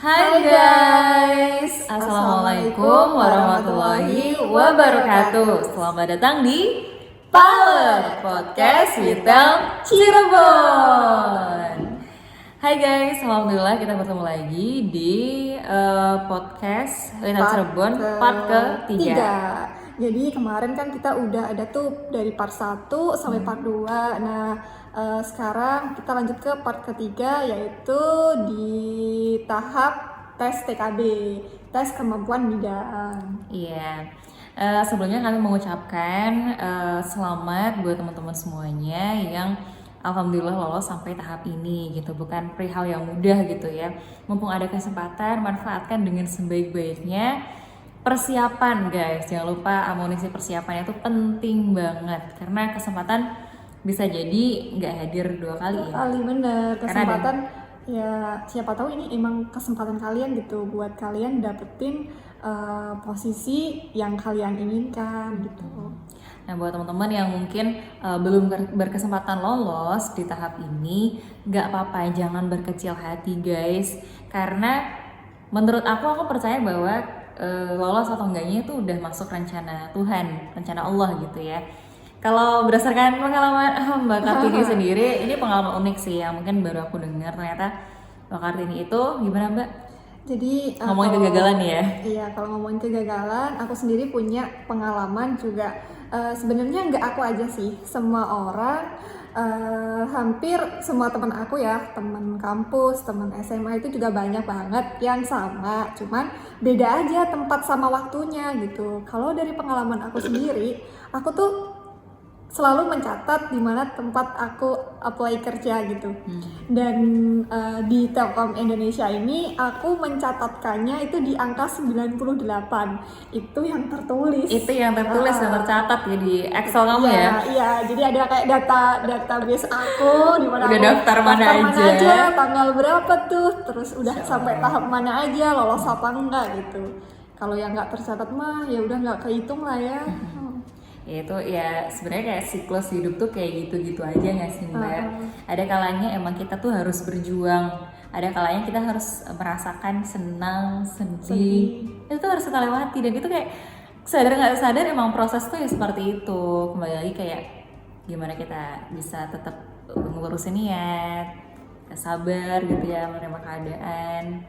Hai guys, Assalamualaikum warahmatullahi wabarakatuh. Selamat datang di Power Podcast Witel Cirebon. Hai guys, alhamdulillah kita bertemu lagi di podcast Witel Cirebon part ke-3. Jadi kemarin kan kita udah ada tuh dari part 1 sampai part 2. Nah, sekarang kita lanjut ke part ketiga, yaitu di tahap tes TKB, tes kemampuan bidang. Iya. Sebelumnya kami mengucapkan selamat buat teman-teman semuanya yang alhamdulillah lolos sampai tahap ini gitu. Bukan perihal yang mudah gitu ya. Mumpung ada kesempatan, manfaatkan dengan sebaik-baiknya. Persiapan guys, jangan lupa amunisi persiapannya itu penting banget karena kesempatan bisa jadi nggak hadir 2 kali ya. Kali bener, kesempatan ya siapa tahu ini emang kesempatan kalian gitu buat kalian dapetin posisi yang kalian inginkan gitu. Nah buat teman-teman yang mungkin belum berkesempatan lolos di tahap ini, nggak apa-apa, jangan berkecil hati guys, karena menurut aku percaya bahwa lolos atau enggaknya itu udah masuk rencana Tuhan, rencana Allah gitu ya. Kalau berdasarkan pengalaman Mbak Kartini sendiri, ini pengalaman unik sih yang mungkin baru aku dengar. Ternyata Mbak Kartini itu gimana Mbak? Jadi ngomongin kegagalan ya? Iya, kalau ngomongin kegagalan, aku sendiri punya pengalaman juga. Sebenarnya nggak aku aja sih, semua orang. Hampir semua teman aku ya, teman kampus, teman SMA itu juga banyak banget yang sama, cuman beda aja tempat sama waktunya gitu. Kalau dari pengalaman aku sendiri, aku tuh selalu mencatat di mana tempat aku apply kerja gitu. Dan di Telkom Indonesia ini aku mencatatkannya itu di angka 98. Itu yang tertulis. Itu yang tertulis dan tercatat ya di Excel kamu ya? Iya, jadi ada kayak database aku di mana udah aku daftar mana aja, tanggal berapa tuh, terus udah sampai tahap mana aja, lolos apa enggak gitu. Kalau yang nggak tercatat mah ya udah nggak kehitung lah ya. Ya itu ya sebenarnya kayak siklus hidup tuh kayak gitu-gitu aja nggak sih Mbak? Ada kalanya emang kita tuh harus berjuang, ada kalanya kita harus merasakan senang, sedih. Itu tuh harus kita lewati, dan itu kayak sadar nggak sadar emang proses tuh ya seperti itu. Kembali lagi kayak gimana kita bisa tetap ngurusin niat, sabar gitu ya, menerima keadaan,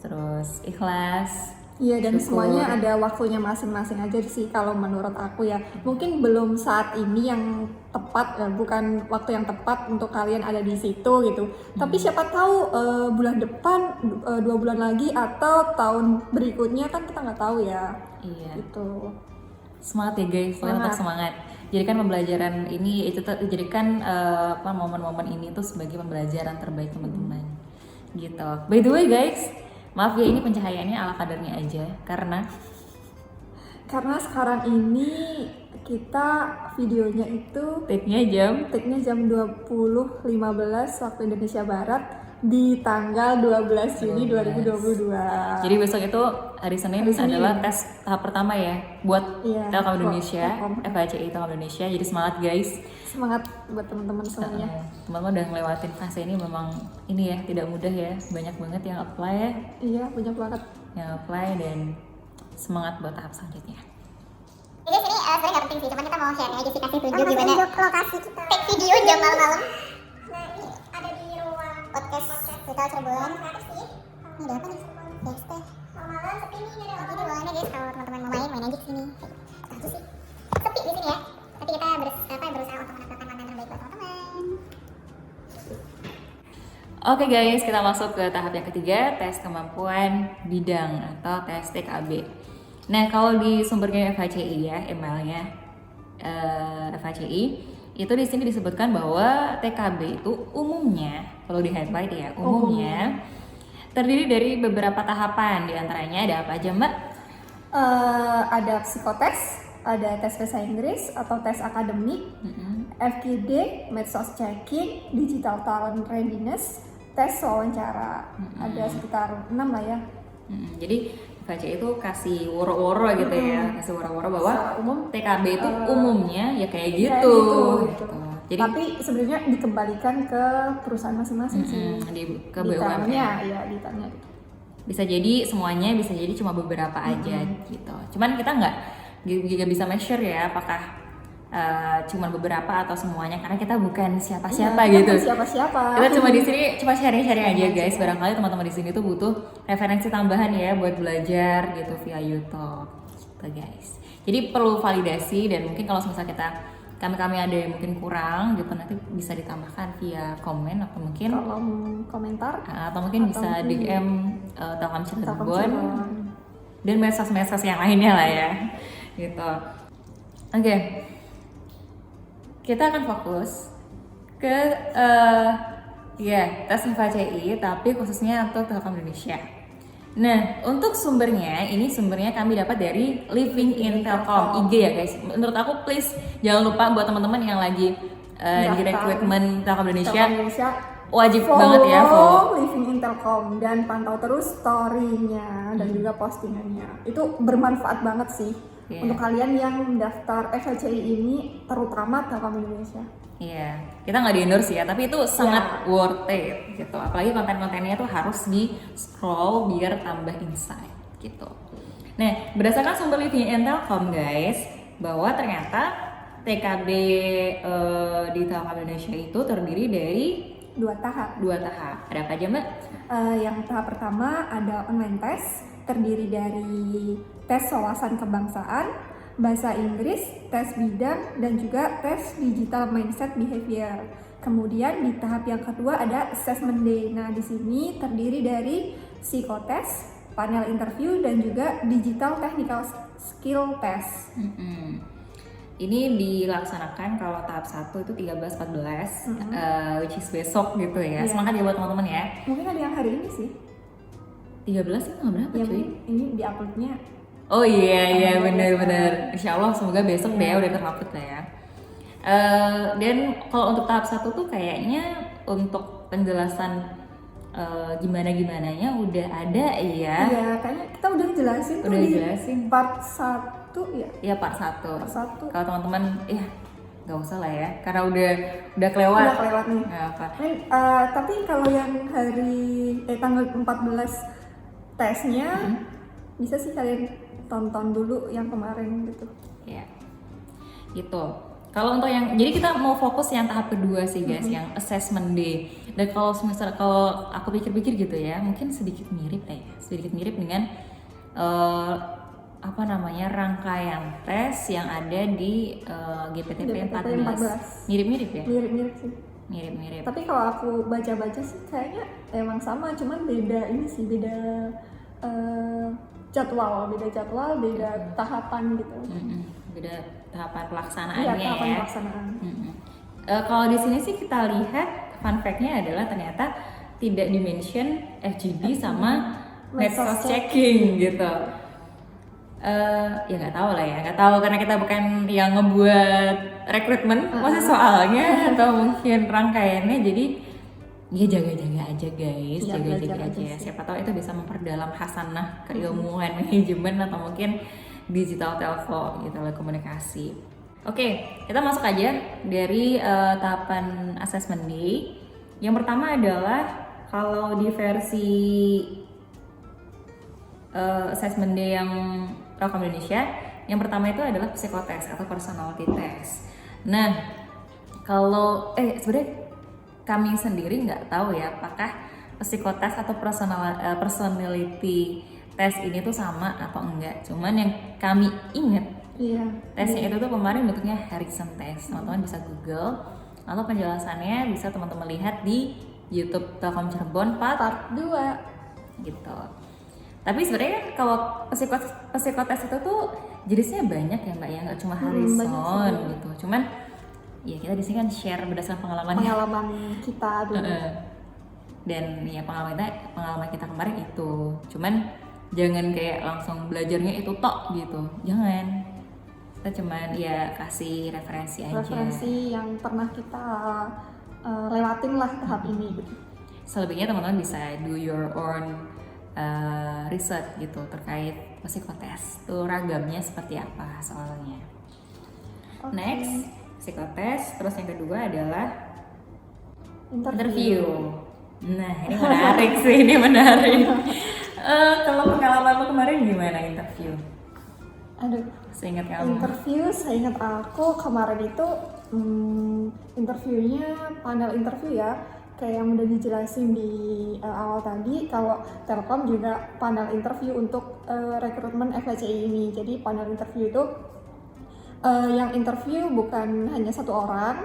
terus ikhlas. Iya, dan semuanya ada waktunya masing-masing aja sih kalau menurut aku ya. Mungkin belum saat ini yang tepat, bukan waktu yang tepat untuk kalian ada di situ gitu. Tapi siapa tahu bulan depan, 2 bulan lagi atau tahun berikutnya kan kita nggak tahu ya. Iya. Gitu. Semangat ya guys, tetap semangat. Jadikan pembelajaran ini jadikan momen-momen ini tuh sebagai pembelajaran terbaik teman-teman. Gitu. By the way guys, maaf ya ini pencahayaannya ala kadarnya aja karena sekarang ini kita videonya itu take-nya jam 20.15 waktu Indonesia Barat di tanggal 12 Juni 2022. Jadi besok itu hari Senin adalah tes tahap pertama ya buat Telkom Indonesia, FHCI Telkom Indonesia. Jadi semangat guys. Semangat buat teman-teman semuanya. Teman-teman udah ngelewatin fase ini, memang ini ya tidak mudah ya, banyak banget yang apply ya. Iya, banyak banget yang apply, dan semangat buat tahap selanjutnya. Jadi sini sebenarnya nggak penting sih, cuman kita mau share aja sih, kasih tunjuk gimana lokasi kita take video jam malam-malam. Nah ini ada di ruang podcast Witel Cirebon. Ini ada apa nih? Yes teh. Malam sepi nih, ini ada ruangannya guys, kalau teman-teman mau main aja kesini. Itu sih sepi di sini ya. Tapi kita berusaha untuk mendapatkan mantan terbaik buat teman-teman. Oke guys, kita masuk ke tahap yang ketiga, tes kemampuan bidang atau tes TKB. Nah kalau di sumbernya FHCI ya, emailnya FHCI itu di sini disebutkan bahwa TKB itu umumnya, perlu di highlight ya, umumnya terdiri dari beberapa tahapan. Di antaranya ada apa aja Mbak? Ada psikotes, ada tes bahasa Inggris atau tes akademik, FGD, medsos checking, digital talent readiness, tes wawancara. Ada sekitar 6 lah ya. Jadi FHCI itu kasih woro-woro gitu ya, kasih woro-woro bahwa umum TKB itu umumnya ya kayak gitu. Jadi, tapi sebenarnya dikembalikan ke perusahaan masing-masing sih. Ke BUMN. Ya, ditanya gitu. Bisa jadi semuanya, bisa jadi cuma beberapa aja gitu. Cuman kita nggak bisa make sure ya apakah cuma beberapa atau semuanya, karena kita bukan siapa-siapa Kita gitu. bukan siapa-siapa. Kita cuma di sini cuma sharing-sharing aja guys. Barangkali teman-teman di sini tuh butuh referensi tambahan ya buat belajar gitu via YouTube gitu guys. Jadi perlu validasi, dan mungkin kalau misalnya kami ada yang mungkin kurang gitu, nanti bisa ditambahkan via komen atau mungkin kolom komentar atau mungkin bisa mungkin DM Telkom Telkom Cirebon Cirebon. dan medsos-medsos yang lainnya lah ya gitu. Oke. Kita akan fokus ke tes FHCI, tapi khususnya untuk Telkom Indonesia. Nah, untuk sumbernya kami dapat dari Living in Telkom IG ya guys. Menurut aku please jangan lupa buat teman-teman yang lagi di rekrutmen Telkom Indonesia, wajib banget ya follow Living in Telkom dan pantau terus story-nya dan juga postingannya. Itu bermanfaat banget sih untuk kalian yang mendaftar FHCI ini, terutama Telkom Indonesia. Iya, kita nggak di-endorse ya, tapi itu sangat worth it gitu. Apalagi konten-kontennya tuh harus di scroll biar tambah insight gitu. Nah, berdasarkan sumber Living in Telkom guys, bahwa ternyata TKB di Telkom Indonesia itu terdiri dari 2 tahap. 2 tahap. Ada apa aja Mbak? Yang tahap pertama ada online test, terdiri dari tes wawasan kebangsaan, bahasa Inggris, tes bidang, dan juga tes digital mindset behavior. Kemudian di tahap yang kedua ada assessment day. Nah, di sini terdiri dari psikotes, panel interview, dan juga digital technical skill test. Ini dilaksanakan kalau tahap 1 itu 13-14, which is besok gitu ya. Semangat ya buat teman-teman ya. Mungkin ada yang hari ini sih. 13 itu tanggal berapa cuy? Ini di uploadnya. Oh iya benar. Insya Allah semoga besok deh udah terupload lah ya. Dan kalau untuk tahap 1 tuh kayaknya untuk penjelasan gimana-gimananya udah ada ya. Iya, kayaknya kita udah jelasin tuh di part 1 ya. Iya part 1. Part 1. Kalau teman-teman nggak usah lah ya, karena udah kelewat. Udah kelewat nih. Nggak apa. Tapi kalau yang hari tanggal 14 tesnya bisa sih kalian tonton dulu yang kemarin gitu. Ya, gitu. Kalau untuk yang, jadi kita mau fokus yang tahap kedua sih guys, yang assessment day. Dan kalau aku pikir-pikir gitu ya, mungkin sedikit mirip dengan rangkaian tes yang ada di GPTP 14. Mirip-mirip ya? Mirip-mirip sih. Mirip-mirip. Tapi kalau aku baca-baca sih kayaknya emang sama, cuman beda ini sih, beda jadwal, beda tahapan gitu. Beda tahapan pelaksanaannya. Iya, tahapan pelaksanaan. Kalau di sini sih kita lihat fun fact-nya adalah ternyata tidak di-mention FGD sama medsos checking gitu. Ya nggak tahu karena kita bukan yang ngebuat rekrutmen, maksudnya soalnya atau mungkin rangkaiannya, jadi ya jaga-jaga aja guys, jaga-jaga aja. Siapa tahu itu bisa memperdalam hasanah keilmuan manajemen atau mungkin digital telco gitu, komunikasi. Oke, kita masuk aja dari tahapan assessment day. Yang pertama adalah kalau di versi assessment day yang Telkom Indonesia, yang pertama itu adalah psikotes atau personality test. Nah, kalau sebenarnya kami sendiri nggak tahu ya apakah psikotes atau personality test ini tuh sama atau enggak. Cuman yang kami ingat, tesnya itu tuh kemarin bentuknya Harrison test. Teman-teman bisa Google atau penjelasannya bisa teman-teman lihat di YouTube Telkom Cirebon part 2 gitu. Tapi sebenarnya kan kalau psikotes itu tuh jenisnya banyak ya Mbak ya, nggak cuma Harrison gitu. Cuman ya kita di sini kan share berdasarkan pengalaman kita dulu. Dan ya pengalaman kita kemarin itu. Cuman jangan kayak langsung belajarnya itu tok gitu. Jangan. Kita cuman ya kasih referensi aja. Referensi yang pernah kita lewatin lah tahap ini gitu. Selebihnya teman-teman bisa do your own research gitu terkait psikotes. Tuh ragamnya seperti apa soalnya. Next, psikotes. Terus yang kedua adalah interview. Nah, ini menarik sih, ini menarik. Kalau pengalaman lo kemarin gimana interview? Aduh, Seingat kamu? interview, seingat aku kemarin itu interviewnya panel interview ya, kayak yang udah dijelasin di awal tadi. Kalau Telkom juga panel interview untuk rekrutmen FHCI ini. Jadi panel interview itu yang interview bukan hanya satu orang.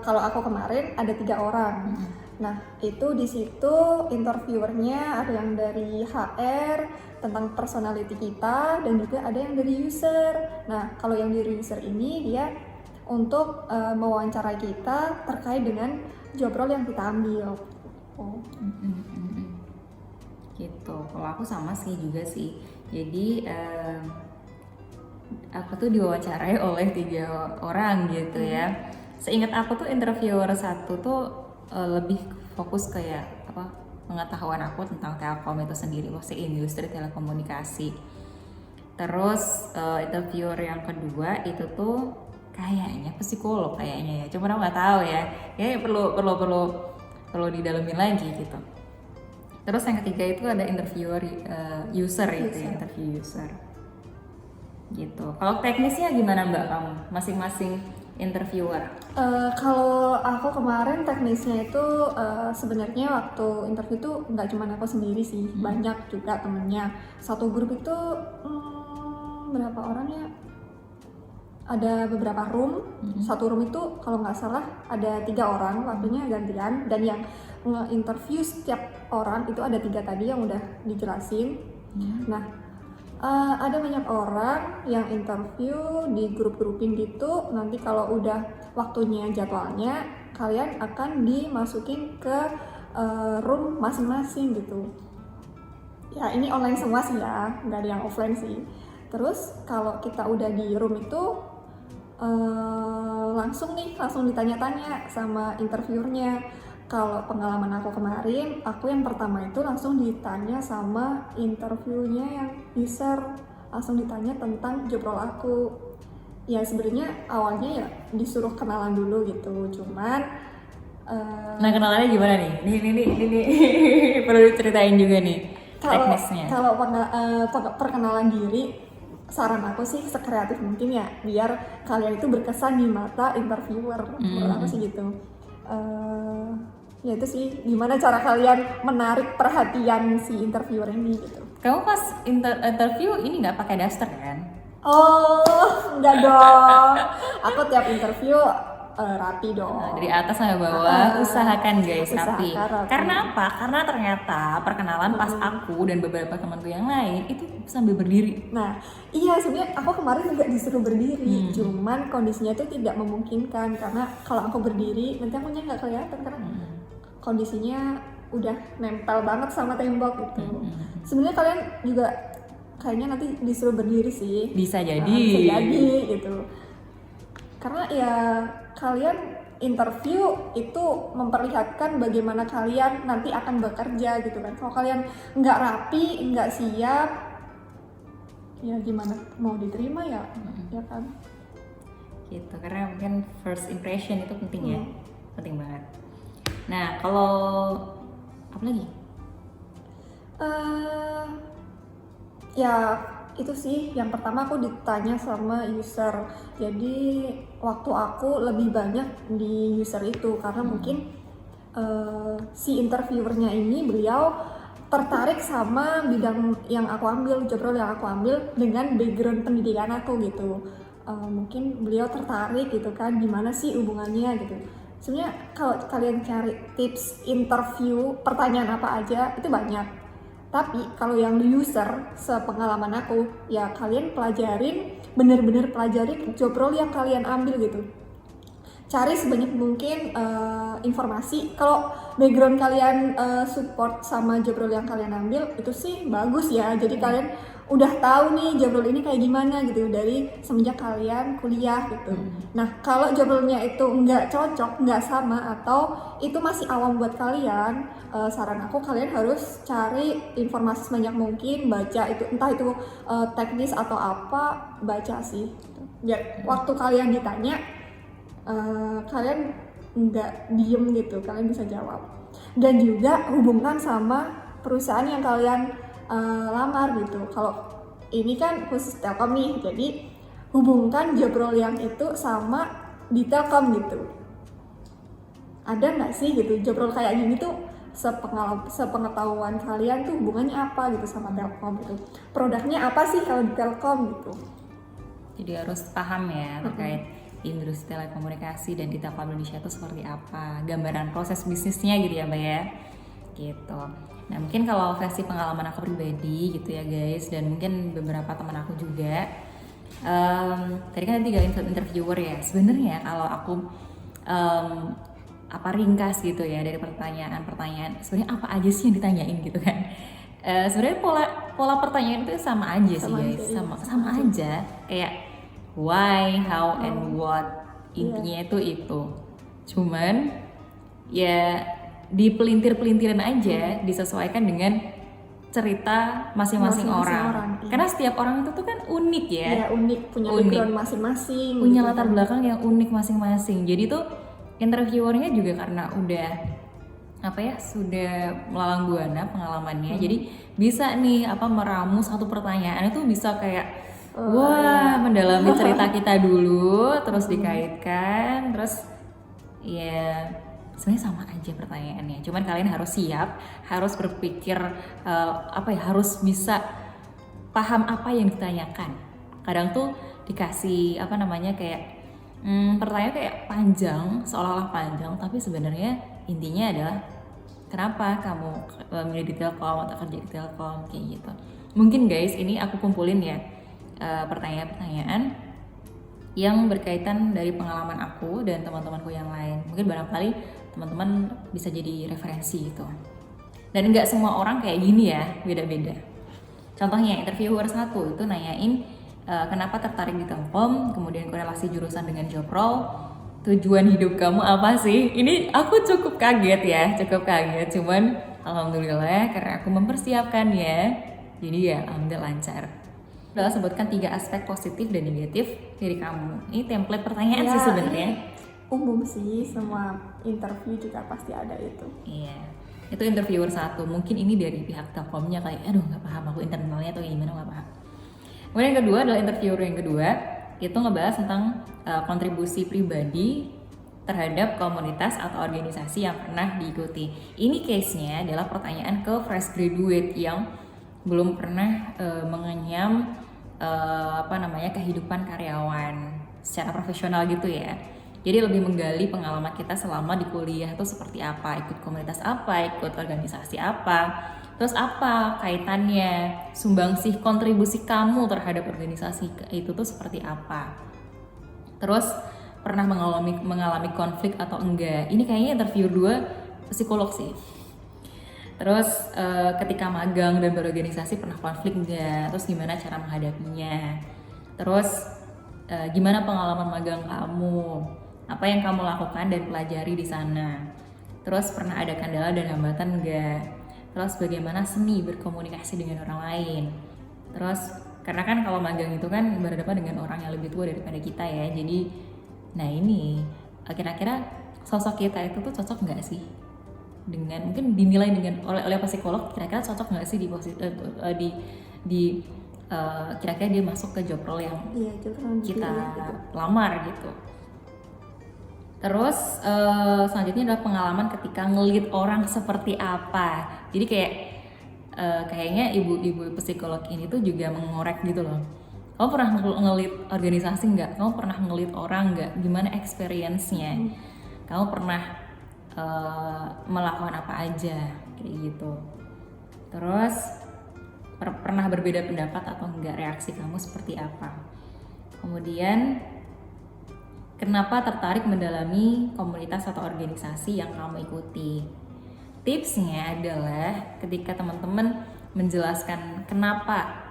Kalau aku kemarin ada 3 orang. Nah, itu di situ interviewernya ada yang dari HR tentang personality kita dan juga ada yang dari user. Nah, kalau yang dari user ini dia untuk mewawancarai kita terkait dengan job role yang kita ambil. Oh. Gitu. Kalau aku sama sih juga sih. Jadi aku tuh diwawancarai oleh 3 orang gitu ya. Seingat aku tuh interviewer satu tuh lebih fokus kayak apa pengetahuan aku tentang Telkom itu sendiri, maksudnya industri telekomunikasi. Terus interviewer yang kedua itu tuh kayaknya psikolog kayaknya ya, cuma aku nggak tahu ya. Kayaknya perlu didalamin lagi gitu. Terus yang ketiga itu ada interviewer user itu ya, interview user. Gitu. Kalau teknisnya gimana Mbak kamu? Masing-masing interviewer? Kalau aku kemarin teknisnya itu sebenarnya waktu interview tuh nggak cuma aku sendiri sih, banyak juga temennya. Satu grup itu berapa orang ya? Ada beberapa room. Satu room itu kalau nggak salah ada 3 orang, waktunya gantian. Dan yang nge-interview setiap orang itu ada 3 tadi yang udah dijelasin. Nah, ada banyak orang yang interview di grup-grupin gitu. Nanti kalau udah waktunya jadwalnya, kalian akan dimasukin ke room masing-masing gitu. Ya ini online semua sih ya, nggak ada yang offline sih. Terus kalau kita udah di room itu langsung ditanya-tanya sama interviewernya. Kalau pengalaman aku kemarin, aku yang pertama itu langsung ditanya sama interviewnya yang user, langsung ditanya tentang job role aku. Ya sebenarnya awalnya ya disuruh kenalan dulu gitu, cuman Nah kenalannya gimana nih? Ini perlu diceritain juga nih teknisnya. Kalau perkenalan diri, saran aku sih sekreatif mungkin ya, biar kalian itu berkesan di mata interviewer. Menurut aku sih gitu. Ya itu sih, gimana cara kalian menarik perhatian si interviewer ini gitu. Kamu pas interview ini nggak pakai daster kan? Oh, enggak dong. Aku tiap interview rapi dong. Nah, dari atas sampai bawah usahakan guys rapi. Rapi. Karena apa? Karena ternyata perkenalan pas aku dan beberapa temanku yang lain itu sambil berdiri. Nah, iya sebenarnya aku kemarin juga disuruh berdiri, cuman kondisinya itu tidak memungkinkan karena kalau aku berdiri nanti akunya nggak kelihatan karena kondisinya udah nempel banget sama tembok gitu. Sebenarnya kalian juga kayaknya nanti disuruh berdiri sih. Bisa jadi. Bisa jadi gitu. Karena ya kalian interview itu memperlihatkan bagaimana kalian nanti akan bekerja gitu kan. Kalau kalian nggak rapi, nggak siap, ya gimana mau diterima ya, ya kan? Gitu, karena mungkin first impression itu penting ya, penting banget. Nah, kalau apa lagi? Ya itu sih yang pertama aku ditanya sama user. Jadi waktu aku lebih banyak di user itu karena mungkin si interviewernya ini beliau tertarik sama bidang yang aku ambil, job role yang aku ambil dengan background pendidikan aku gitu. Mungkin beliau tertarik gitu kan, gimana sih hubungannya gitu. Sebenarnya kalau kalian cari tips interview, pertanyaan apa aja itu banyak. Tapi kalau yang user, sepengalaman aku, ya kalian pelajarin, bener-bener pelajarin job role yang kalian ambil gitu. Cari sebanyak mungkin informasi. Kalau background kalian support sama job role yang kalian ambil, itu sih bagus ya. Jadi kalian udah tahu nih job role ini kayak gimana gitu dari semenjak kalian kuliah gitu. Nah kalau job role-nya itu nggak cocok, nggak sama atau itu masih awam buat kalian, saran aku kalian harus cari informasi sebanyak mungkin, baca itu entah itu teknis atau apa, baca sih. Biar waktu kalian ditanya kalian nggak diem gitu, kalian bisa jawab. Dan juga hubungkan sama perusahaan yang kalian lamar gitu. Kalau ini kan khusus Telkom nih, jadi hubungkan job role yang itu sama di Telkom gitu. Ada nggak sih gitu job role kayak gini tuh sepengetahuan kalian tuh hubungannya apa gitu sama Telkom gitu? Produknya apa sih kalau di Telkom gitu? Jadi harus paham ya terkait industri telekomunikasi dan di Telkom Indonesia itu seperti apa, gambaran proses bisnisnya gitu ya Mbak ya, gitu. Nah mungkin kalau versi pengalaman aku pribadi gitu ya guys, dan mungkin beberapa teman aku juga, tadi kan ada 3 interviewer ya. Sebenarnya kalau aku ringkas gitu ya dari pertanyaan sebenarnya apa aja sih yang ditanyain gitu kan. Sebenarnya pola pertanyaan itu sama aja sih guys, sama aja kayak why, how, and what, intinya itu. Cuman ya dipelintir-pelintiran aja, disesuaikan dengan cerita masing-masing orang. Iya. Karena setiap orang itu tuh kan unik ya. Iya, unik, punya background masing-masing. Punya gitu latar kan. belakang yang unik masing-masing. Jadi tuh interviewernya juga karena udah sudah melalang buana pengalamannya. Jadi bisa nih meramu satu pertanyaan itu bisa kayak mendalami cerita kita dulu, terus dikaitkan, terus ya sebenarnya sama aja pertanyaannya. Cuman kalian harus siap, harus berpikir harus bisa paham apa yang ditanyakan. Kadang tuh dikasih pertanyaan kayak panjang, seolah-olah panjang, tapi sebenarnya intinya adalah kenapa kamu milih di Telkom atau kerja di Telkom kayak gitu. Mungkin guys, ini aku kumpulin ya pertanyaan-pertanyaan yang berkaitan dari pengalaman aku dan teman-temanku yang lain. Mungkin barangkali teman-teman bisa jadi referensi gitu. Dan nggak semua orang kayak gini ya, beda-beda. Contohnya interviewer 1 itu nanyain kenapa tertarik di Telkom, kemudian korelasi jurusan dengan job role, tujuan hidup kamu apa sih? Ini aku cukup kaget. Cuman alhamdulillah karena aku mempersiapkan ya, jadi ya alhamdulillah lancar. Udah sebutkan 3 aspek positif dan negatif dari kamu. Ini template pertanyaan sih sebenarnya. Umum sih, semua interview juga pasti ada itu. Iya, itu interviewer 1. Mungkin ini dari pihak Telkomnya kayak, aduh nggak paham aku internalnya atau gimana, nggak paham. Kemudian yang kedua adalah interviewer yang kedua, itu ngebahas tentang kontribusi pribadi terhadap komunitas atau organisasi yang pernah diikuti. Ini case-nya adalah pertanyaan ke fresh graduate yang belum pernah mengenyam kehidupan karyawan secara profesional gitu ya. Jadi lebih menggali pengalaman kita selama di kuliah itu seperti apa, ikut komunitas apa, ikut organisasi apa, terus apa kaitannya, sumbangsih kontribusi kamu terhadap organisasi itu tuh seperti apa. Terus pernah mengalami konflik atau enggak. Ini kayaknya interview 2 psikolog sih. Terus ketika magang dan berorganisasi pernah konflik enggak? Terus gimana cara menghadapinya? Terus gimana pengalaman magang kamu? Apa yang kamu lakukan dan pelajari di sana? Terus pernah ada kendala dan hambatan enggak? Terus bagaimana seni berkomunikasi dengan orang lain? Terus karena kan kalau magang itu kan berhadapan dengan orang yang lebih tua daripada kita ya. Jadi nah ini kira-kira sosok kita itu tuh cocok enggak sih? Dengan mungkin dinilai oleh psikolog kira-kira cocok nggak sih kira-kira dia masuk ke job role yang kita lamar gitu. Terus selanjutnya adalah pengalaman ketika nge-lead orang seperti apa. Jadi kayaknya ibu-ibu psikolog ini tuh juga mengorek gitu loh. Kamu pernah nge-lead organisasi nggak? Kamu pernah nge-lead orang nggak? Gimana experience-nya? Kamu pernah melakukan apa aja kayak gitu. Terus pernah berbeda pendapat atau enggak, reaksi kamu seperti apa. Kemudian kenapa tertarik mendalami komunitas atau organisasi yang kamu ikuti. Tipsnya adalah ketika teman-teman menjelaskan kenapa,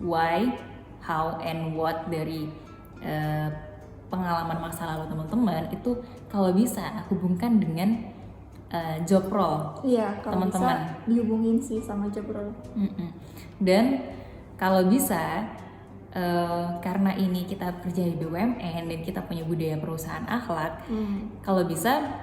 why, how, and what dari pengalaman masa lalu teman-teman itu kalau bisa hubungkan dengan job role. Iya, kalau teman-teman bisa dihubungin sih sama job role. Dan kalau bisa karena ini kita kerja di BUMN dan kita punya budaya perusahaan akhlak, kalau bisa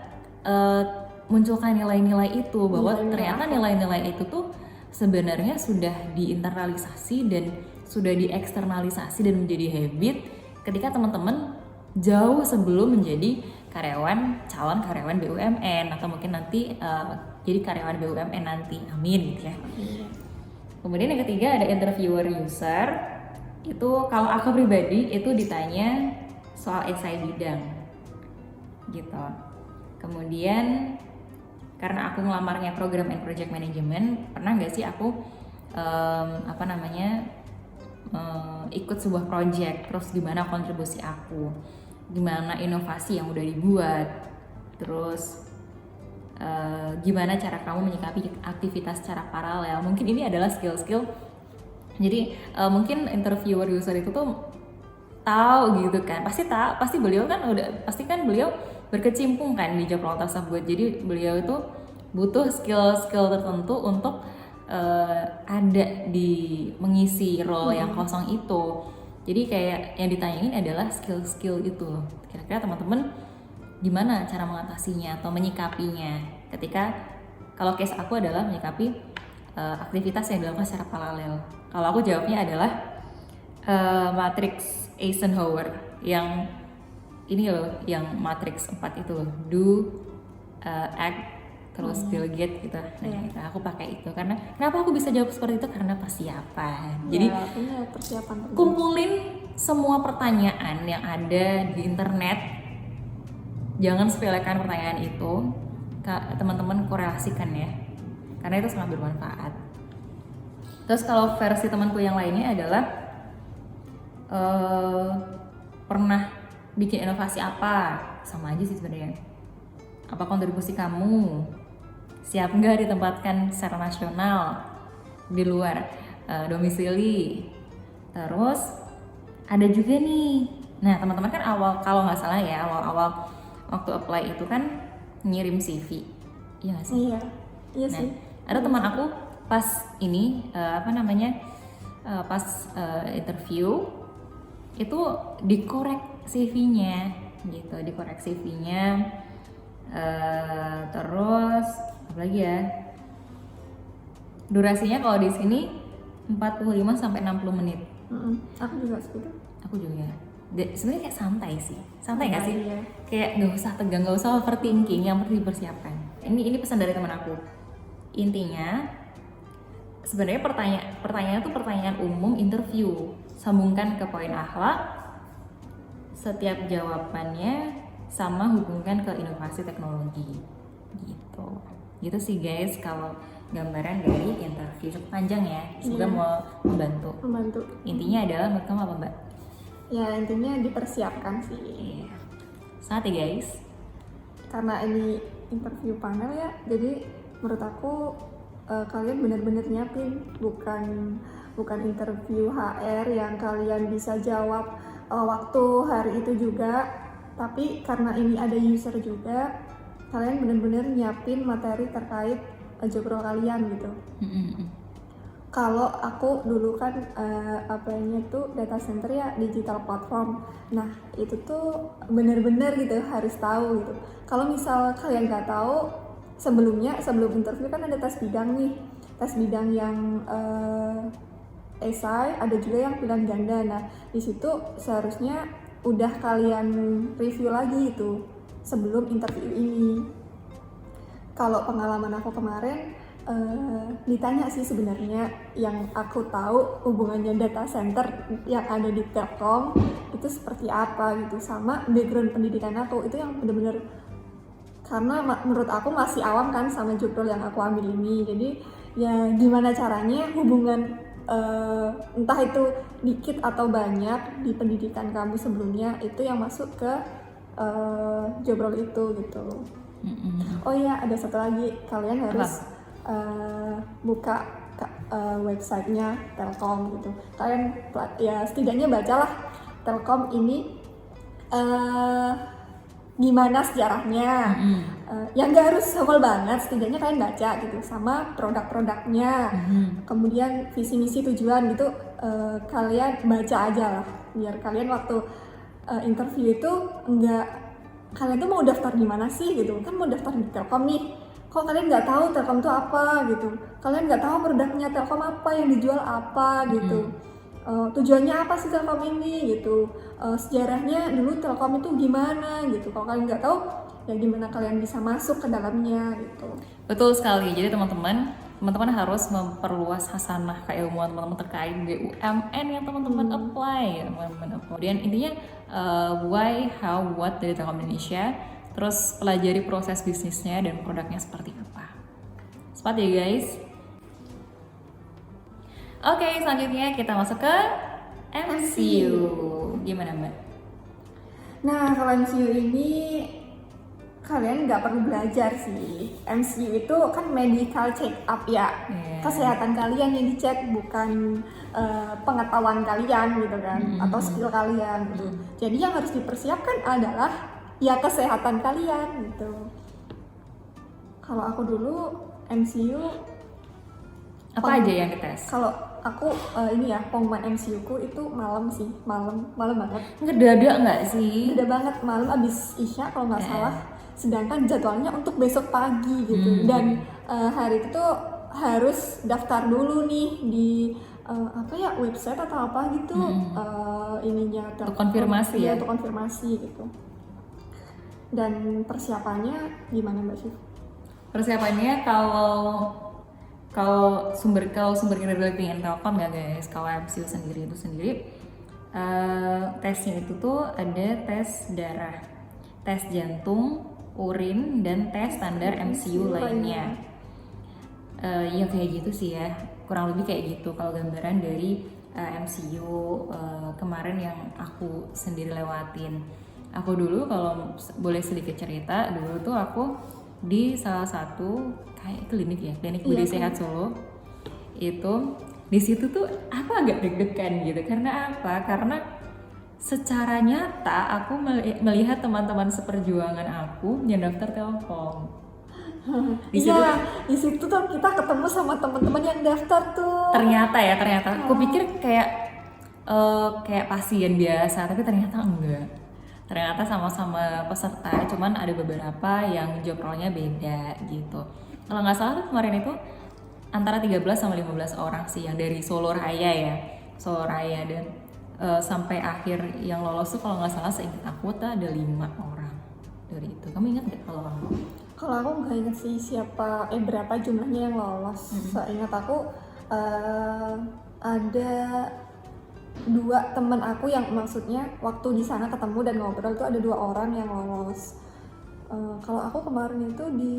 munculkan nilai-nilai itu bahwa ternyata nilai-nilai itu tuh sebenarnya sudah diinternalisasi dan sudah dieksternalisasi dan menjadi habit ketika teman-teman jauh sebelum menjadi calon karyawan BUMN atau mungkin nanti jadi karyawan BUMN nanti, amin gitu ya. Kemudian yang ketiga ada interviewer user. Itu kalau aku pribadi itu ditanya soal esai bidang gitu. Kemudian karena aku ngelamarnya program and project management, pernah nggak sih aku ikut sebuah project, terus gimana kontribusi aku, gimana inovasi yang udah dibuat, terus gimana cara kamu menyikapi aktivitas secara paralel. Mungkin ini adalah skill-skill. Jadi mungkin interviewer user itu tuh tahu gitu kan, pasti beliau kan beliau berkecimpung kan di job role tersebut. Jadi beliau itu butuh skill tertentu untuk ada di mengisi role yang kosong itu. Jadi kayak yang ditanyain adalah skill itu. Kira-kira teman-teman gimana cara mengatasinya atau menyikapinya ketika, kalau case aku adalah menyikapi aktivitas yang dilakukan secara paralel. Kalau aku jawabnya adalah matrix Eisenhower yang ini loh, yang matrix 4 itu loh, do, act, terus delegate gitu. Nah, aku pakai itu karena kenapa aku bisa jawab seperti itu, karena persiapan. Jadi punya persiapan. kumpulin semua pertanyaan yang ada di internet, jangan sepelekan pertanyaan itu, teman-teman korelasikan ya, karena itu sangat bermanfaat. Terus kalau versi temanku yang lainnya adalah pernah bikin inovasi apa, sama aja sih sebenarnya. Apa kontribusi kamu, siap nggak ditempatkan secara nasional di luar domisili. Terus ada juga nih, nah teman-teman kan kalau nggak salah ya, awal waktu apply itu kan ngirim CV, iya nggak sih? Iya sih. Ada teman aku pas ini pas interview itu dikorek CV-nya gitu, terus apa lagi ya, durasinya kalau di sini 45 sampai 60 menit. Aku juga seperti itu. Aku juga. Sebenarnya kayak santai nggak sih? Iya. Kayak nggak usah tegang, nggak usah overthinking, yang penting dipersiapkan. Ini pesan dari teman aku. Intinya sebenarnya pertanyaan itu pertanyaan umum interview, sambungkan ke poin akhlak, setiap jawabannya sama hubungkan ke inovasi teknologi gitu sih guys. Kalau gambaran dari interview cukup panjang ya, semoga mau membantu. Intinya adalah menurut kamu apa Mbak? Ya intinya dipersiapkan sih. Iya. Sangat ya guys. Karena ini interview panel ya, jadi menurut aku kalian benar-benar nyiapin, bukan interview HR yang kalian bisa jawab waktu hari itu juga, tapi karena ini ada user juga, kalian benar-benar nyiapin materi terkait job role kalian gitu. Kalau aku dulu kan apply-nya tuh data center ya, digital platform. Nah itu tuh benar-benar gitu harus tahu gitu. Kalau misal kalian nggak tahu, sebelum interview kan ada tes bidang nih, tes bidang yang esai, ada juga yang pilihan ganda. Nah di situ seharusnya udah kalian review lagi itu sebelum interview ini. Kalau pengalaman aku kemarin ditanya sih sebenarnya, yang aku tahu hubungannya data center yang ada di Telkom itu seperti apa gitu, sama background pendidikan aku itu yang benar-benar, karena menurut aku masih awam kan sama job role yang aku ambil ini. Jadi ya gimana caranya hubungan entah itu dikit atau banyak di pendidikan kamu sebelumnya itu yang masuk ke job role itu gitu. Oh iya, ada satu lagi, kalian harus buka websitenya Telkom gitu. Kalian ya setidaknya bacalah Telkom ini gimana sejarahnya. Yang nggak harus hafal banget, setidaknya kalian baca gitu, sama produk-produknya, kemudian visi misi tujuan gitu, kalian baca aja lah, biar kalian waktu interview itu kalian tuh mau daftar di mana sih gitu kan, mau daftar di Telkom nih, kok kalian nggak tahu Telkom itu apa gitu, kalian nggak tahu produknya Telkom apa, yang dijual apa gitu. Tujuannya apa sih Telkom ini gitu, sejarahnya dulu Telkom itu gimana gitu. Kalau kalian nggak tahu, ya gimana kalian bisa masuk ke dalamnya gitu. Betul sekali. Jadi teman-teman harus memperluas hasanah keilmuan teman-teman terkait BUMN yang teman-teman apply. Kemudian intinya why, how, what dari Telkom Indonesia. Terus pelajari proses bisnisnya dan produknya seperti apa. Sepat ya guys. Oke, selanjutnya kita masuk ke MCU. Gimana Mbak? Nah, kalau MCU ini kalian nggak perlu belajar sih. MCU itu kan medical check up ya. Kesehatan kalian yang dicek, bukan pengetahuan kalian gitu kan, atau skill kalian gitu. Jadi yang harus dipersiapkan adalah ya kesehatan kalian gitu. Kalau aku dulu MCU apa aja yang dites? Kalau aku ini ya, pengumuman MCU ku itu malam sih, malam banget. Ngedadak nggak sih? Udah banget, malam abis Isya kalau nggak salah. Sedangkan jadwalnya untuk besok pagi gitu. Dan hari itu tuh harus daftar dulu nih di apa ya, website atau apa gitu, ininya untuk konfirmasi ya? Untuk konfirmasi gitu. Dan persiapannya gimana Mbak Syif? Persiapannya kalau sumber dari pilihan Telkom ya guys. Kalau MCU sendiri tesnya itu tuh ada tes darah, tes jantung, urin, dan tes standar MCU lainnya. Ya kayak gitu sih ya, kurang lebih kayak gitu kalau gambaran dari MCU kemarin yang aku sendiri lewatin. Aku dulu kalau boleh sedikit cerita, dulu tuh aku di salah satu kayak klinik Budi Sehat Solo. Itu di situ tuh aku agak deg-degan gitu. Karena apa? Karena secara nyata aku melihat teman-teman seperjuangan aku yang daftar Telkom. Di situ tuh kita ketemu sama teman-teman yang daftar tuh. Ternyata aku pikir kayak pasien biasa, tapi ternyata enggak. Ternyata sama-sama peserta, cuman ada beberapa yang job role-nya beda gitu. Kalau nggak salah tuh kemarin itu antara 13 sama 15 orang sih yang dari Solo Raya dan sampai akhir yang lolos tuh kalau nggak salah seingat aku tuh ada 5 orang dari itu. Kamu ingat nggak kalau kamu? Kalau aku nggak ingat sih berapa jumlahnya yang lolos. Seingat aku ada 2 teman aku yang maksudnya waktu di sana ketemu dan ngobrol tuh ada 2 orang yang lolos. Kalau aku kemarin itu di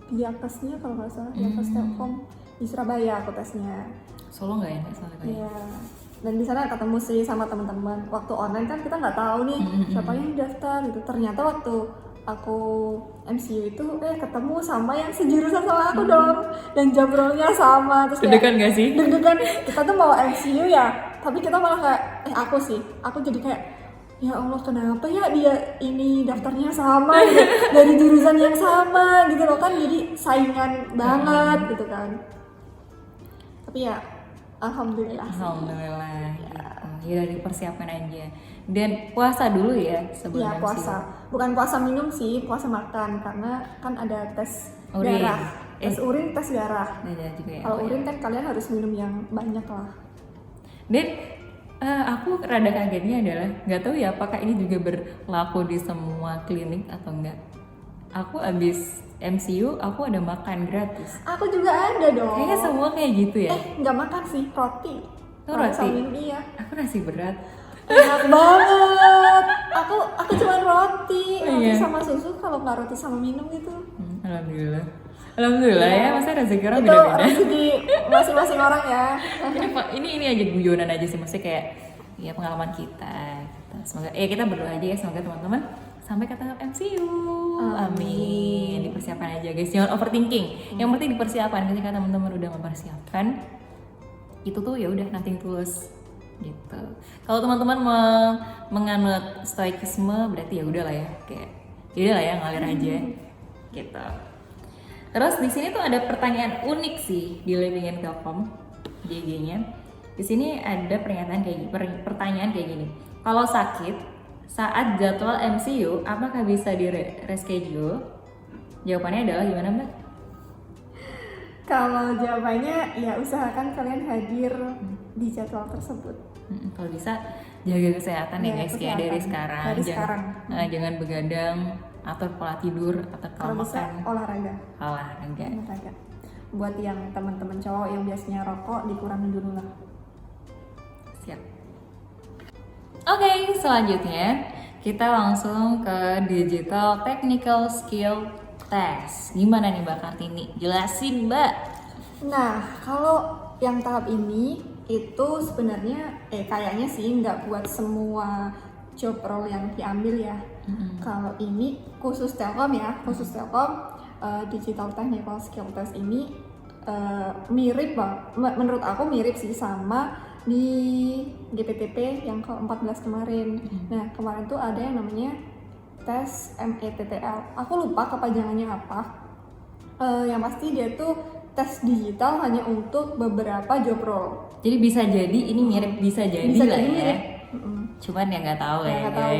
Diakesnya kalau nggak salah, Diakes Telkom di Surabaya aku tesnya. Solo nggak ya? Iya. Dan di sana ketemu sih sama teman-teman. Waktu online kan kita nggak tahu nih siapa yang daftar gitu. Ternyata waktu aku MCU itu ketemu sama yang sejurusan sama aku dong, dan job role-nya sama. Terus deg-degan nggak sih? Deg-degan. Kita tuh mau MCU ya, tapi kita malah kayak aku jadi kayak ya Allah, kenapa ya dia ini daftarnya sama gitu, dari jurusan yang sama gitu loh kan, jadi saingan banget gitu kan. Tapi ya alhamdulillah ya dari persiapan aja. Dan puasa dulu ya sebelum ya, puasa. Bukan puasa minum sih, puasa makan, karena kan ada tes darah, tes urin, tes darah. Ya, kalau urin kan kalian harus minum yang banyak lah. Dan aku rada kagetnya adalah nggak tahu ya apakah ini juga berlaku di semua klinik atau enggak. Aku abis MCU aku ada makan gratis. Aku juga ada dong. Kayaknya semua kayak gitu ya. Nggak makan sih, roti. Roti. Minum, iya. Aku nasi berat. Enak banget. Aku cuma roti sama susu, kalau nggak roti sama minum gitu. Alhamdulillah ya, masa rezeki orang itu beda-beda. Rezeki masing-masing orang ya. ini aja guyonan aja sih, maksudnya kayak ya pengalaman kita. Semoga kita berdoa aja ya, semoga teman-teman sampai ke tahap MCU. Amin. Dipersiapkan aja guys, jangan overthinking. Yang penting dipersiapkan. Ketika teman-teman udah mempersiapkan, itu tuh ya udah nothing tulus gitu. Kalau teman-teman menganut stoikisme, berarti ya udahlah ya, kayak ya udahlah ya, ngalir aja gitu. Terus di sini tuh ada pertanyaan unik sih di Living in Telkom GG-nya. Di sini ada pertanyaan kayak gini. Kalau sakit saat jadwal MCU, apakah bisa di reschedule? Jawabannya adalah gimana Mbak? Kalau jawabannya ya usahakan kalian hadir di jadwal tersebut. Kalau bisa jaga kesehatan ya Jaga guys ya dari kesehatan. sekarang. Dari jangan, sekarang. Jangan begadang, atur pola tidur atau Kalau kalau bisa makan olahraga. olahraga. Buat yang teman-teman cowok yang biasanya rokok dikurangin dulu lah. Siap. Oke, selanjutnya kita langsung ke digital technical skill test. Gimana nih Mbak Kartini? Jelasin Mbak. Nah, kalau yang tahap ini itu sebenarnya kayaknya sih nggak buat semua job role yang diambil ya. Kalau ini khusus Telkom ya, digital technical skill test ini mirip menurut aku mirip sih sama di GPTP yang ke-14 kemarin. Nah, kemarin tuh ada yang namanya tes METTL. Aku lupa kepanjangannya apa. Yang pasti dia tuh tes digital hanya untuk beberapa job role. Jadi bisa jadi ini mirip, bisa jadi Bisa lah jadi ya. mirip. Cuman ya nggak tahu Ya, ya nggak tahu.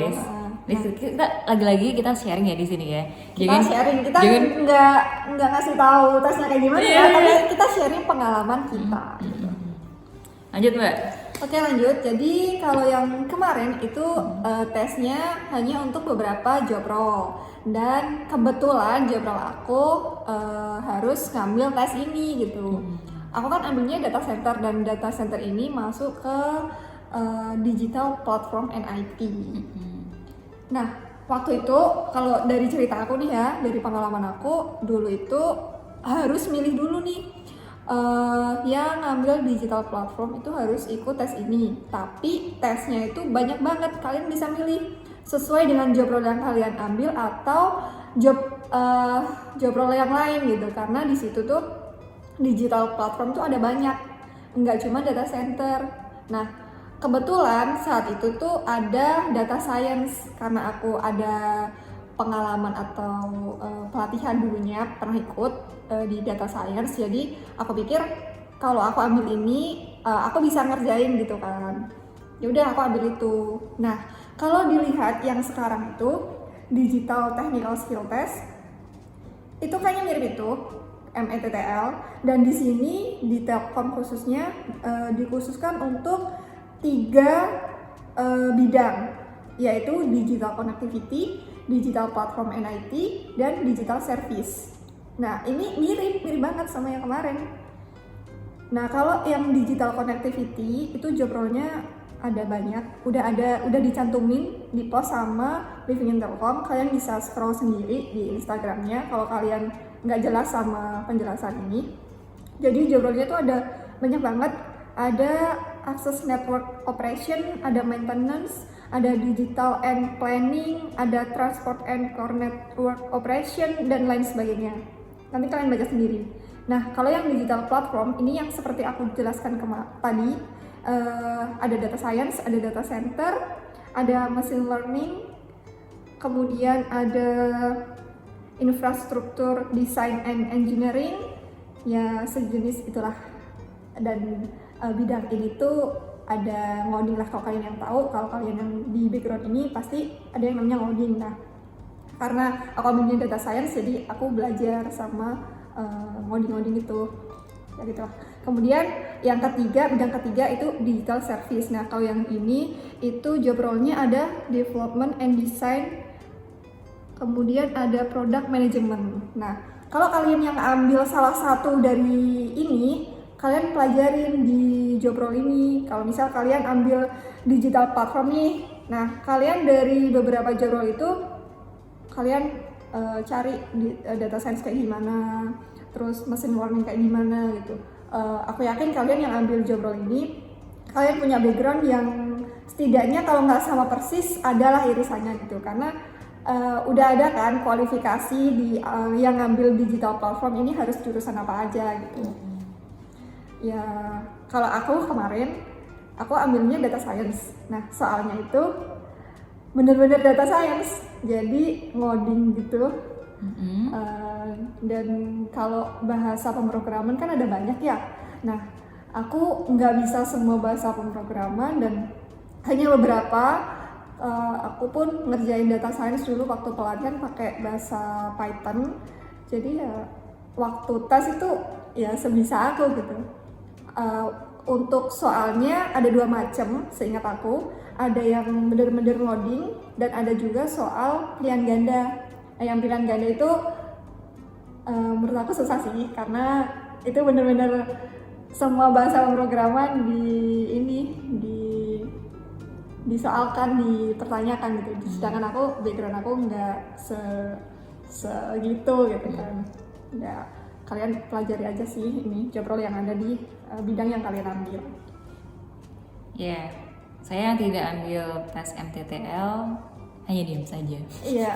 guys. Kita lagi-lagi kita sharing ya di sini ya. Kita sharing, kita nggak ngasih tahu tesnya kayak gimana ya, tapi kita sharing pengalaman kita. Lanjut Mbak. Oke lanjut, jadi kalau yang kemarin itu tesnya hanya untuk beberapa job role. Dan kebetulan job role aku harus ngambil tes ini gitu. Aku kan ambilnya data center, dan data center ini masuk ke digital platform and IT. Nah, waktu itu kalau dari cerita aku nih ya, dari pengalaman aku dulu itu harus milih dulu nih. Yang ngambil digital platform itu harus ikut tes ini, tapi tesnya itu banyak banget. Kalian bisa milih sesuai dengan job role yang kalian ambil atau job role yang lain gitu, karena di situ tuh digital platform tuh ada banyak, nggak cuma data center. Nah, kebetulan saat itu tuh ada data science, karena aku ada pengalaman atau pelatihan dulunya pernah ikut di data science, jadi aku pikir kalau aku ambil ini aku bisa ngerjain gitu kan. Ya udah aku ambil itu. Nah, kalau dilihat yang sekarang itu digital technical skill test itu kayaknya mirip itu METTL, dan di sini di Telkom khususnya dikhususkan untuk 3 bidang, yaitu digital connectivity, digital platform and IT, dan digital service. Nah, ini mirip banget sama yang kemarin. Nah, kalau yang digital connectivity itu job role-nya ada banyak, udah dicantumin di post sama Living in Telkom. Kalian bisa scroll sendiri di Instagramnya kalau kalian nggak jelas sama penjelasan ini. Jadi job role-nya tuh ada banyak banget. Ada access network operation, ada maintenance, ada digital and planning, ada transport and core network operation, dan lain sebagainya. Nanti kalian baca sendiri. Nah, kalau yang digital platform ini yang seperti aku jelaskan tadi, ada data science, ada data center, ada machine learning, kemudian ada infrastruktur design and engineering, ya sejenis itulah. Dan bidang ini tuh ada ngoding lah, kalau kalian yang tahu. Kalau kalian yang di background ini pasti ada yang namanya ngoding. Nah, karena aku ambilnya data science, jadi aku belajar sama ngoding-ngoding itu ya gitu lah. Kemudian yang ketiga, bidang ketiga itu digital service. Nah, kalau yang ini itu job role-nya ada development and design, kemudian ada product management. Nah, kalau kalian yang ambil salah satu dari ini, kalian pelajarin di job role ini. Kalau misal kalian ambil digital platform nih, nah kalian dari beberapa job role itu kalian cari data science kayak gimana, terus machine learning kayak gimana gitu. Aku yakin kalian yang ambil job role ini, kalian punya background yang setidaknya kalau nggak sama persis adalah irisannya gitu, karena udah ada kan kualifikasi di yang ngambil digital platform ini harus jurusan apa aja gitu. Ya, kalau aku kemarin aku ambilnya data science. Nah, soalnya itu bener-bener data science, jadi ngoding gitu. Dan kalau bahasa pemrograman kan ada banyak ya. Nah, aku nggak bisa semua bahasa pemrograman, dan hanya beberapa. Aku pun ngerjain data science dulu waktu pelatihan pakai bahasa Python, Jadi ya waktu tes itu ya sebisa aku gitu. Untuk soalnya ada 2 macam seingat aku, ada yang bener-bener ngoding dan ada juga soal pilihan ganda. Nah, yang pilihan ganda itu menurut aku susah sih karena itu bener-bener semua bahasa pemrograman disoalkan, dipertanyakan gitu. Sedangkan aku background aku nggak segitu gitu kan. Ya kalian pelajari aja sih ini job role yang ada di bidang yang kalian ambil. Ya, saya yang tidak ambil tes MTTL hanya diam saja. Iya.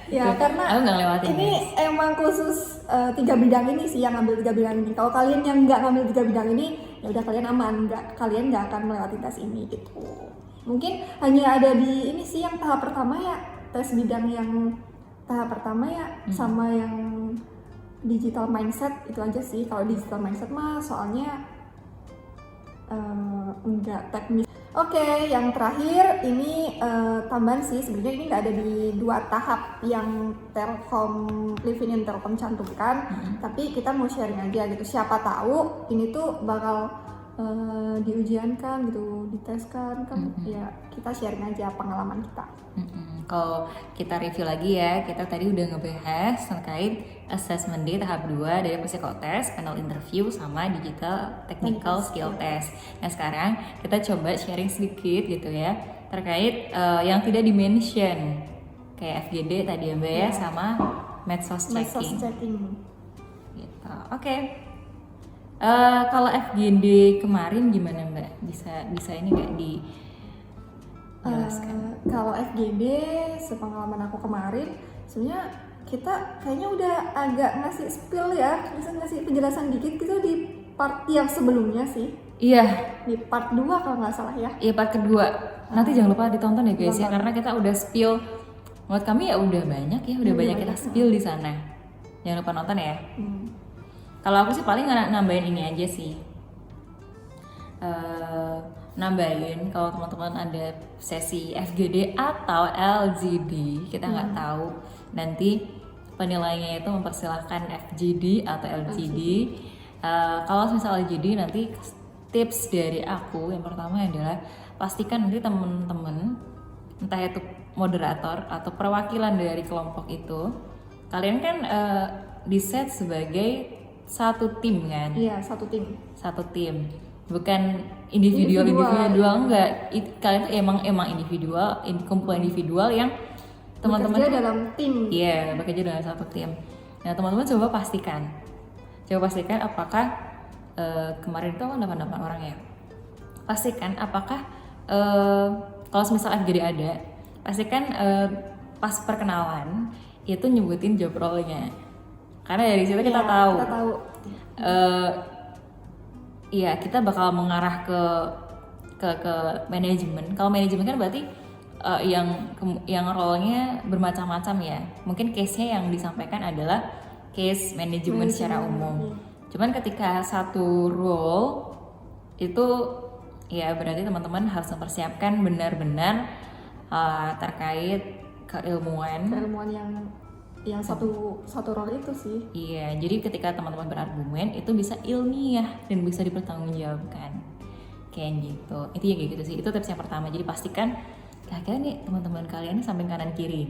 Ya karena aku nggak lewatin ini emang khusus 3 bidang ini sih yang ngambil 3 bidang ini. Kalau kalian yang nggak ngambil 3 bidang ini, ya udah kalian aman, kalian nggak akan melewati tes ini gitu. Mungkin hanya ada di ini sih yang tahap pertama ya, tes bidang yang tahap pertama ya, sama yang digital mindset itu aja sih. Kalau digital mindset mah soalnya enggak teknis. Oke, yang terakhir ini tambahan sih, sebenarnya ini nggak ada di 2 tahap yang Telkom Livin dan Telkom cantumkan, tapi kita mau sharing aja gitu. Siapa tahu ini tuh bakal diujiankan gitu, diteskan kan, ya kita sharing aja pengalaman kita. Kalau kita review lagi ya, kita tadi udah ngebahas terkait assessment day tahap 2 dari psikotes, panel interview, sama digital technical skill test. Nah sekarang kita coba sharing sedikit gitu ya, terkait yang tidak di-mention, kayak FGD tadi ya Mbak ya, sama medsos checking. Gitu. Oke. Kalau FGD kemarin gimana Mbak? Bisa ini nggak dijelaskan? Kalau FGD sepengalaman aku kemarin, sebenarnya kita kayaknya udah agak ngasih spill ya, bisa ngasih penjelasan dikit gitu di part yang sebelumnya sih. Iya. Di part 2 kalau nggak salah ya. Iya, part kedua. Nanti jangan lupa ditonton ya guys ya, karena kita udah spill. Menurut kami ya udah banyak ya, udah banyak kita spill di sana. Jangan lupa nonton ya. Kalau aku sih paling nambahin ini aja sih. Nambahin kalau teman-teman ada sesi FGD atau LGD, kita nggak tahu nanti penilaiannya itu mempersilahkan FGD atau LGD. Kalau misal LGD nanti tips dari aku yang pertama adalah pastikan nanti teman-teman entah itu moderator atau perwakilan dari kelompok itu, kalian kan di-set sebagai satu tim kan? Iya, satu tim. Bukan individual enggak. Kalian tuh emang individual, kumpulan individual yang teman-teman bekerja dalam tim. Iya, bekerja dalam satu tim. Nah, teman-teman coba pastikan apakah kemarin itu 88 orang ya. Pastikan apakah kalau misal FGD ada, pastikan pas perkenalan itu nyebutin job role-nya. Karena dari situ kita tahu. Iya, kita bakal mengarah ke manajemen. Kalau manajemen kan berarti yang role-nya bermacam-macam ya. Mungkin case-nya yang disampaikan adalah case manajemen secara umum. Cuman ketika satu role itu ya berarti teman-teman harus mempersiapkan benar-benar terkait keilmuan yang satu role itu sih. Iya, jadi ketika teman-teman berargumen itu bisa ilmiah dan bisa dipertanggungjawabkan. Kayak gitu. Itu ya kayak gitu sih. Itu tips yang pertama. Jadi pastikan kira-kira nih teman-teman kalian samping kanan kiri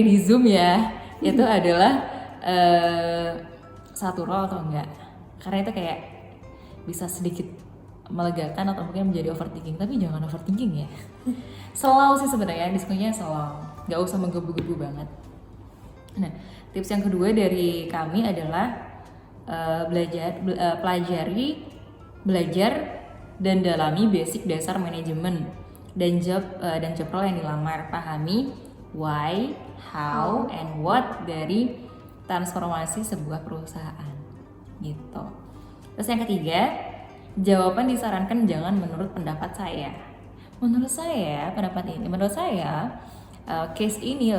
di Zoom ya, itu adalah satu role atau enggak. Karena itu kayak bisa sedikit melegakan atau mungkin menjadi overthinking, tapi jangan overthinking ya. Slow sih sebenarnya, diskusinya slow. Nggak usah menggebu-gebu banget. Nah, tips yang kedua dari kami adalah belajar dan dalami basic dasar manajemen dan job role yang dilamar. Pahami why, how, and what dari transformasi sebuah perusahaan. Gitu. Terus yang ketiga, jawaban disarankan jangan menurut pendapat saya. Menurut saya case ini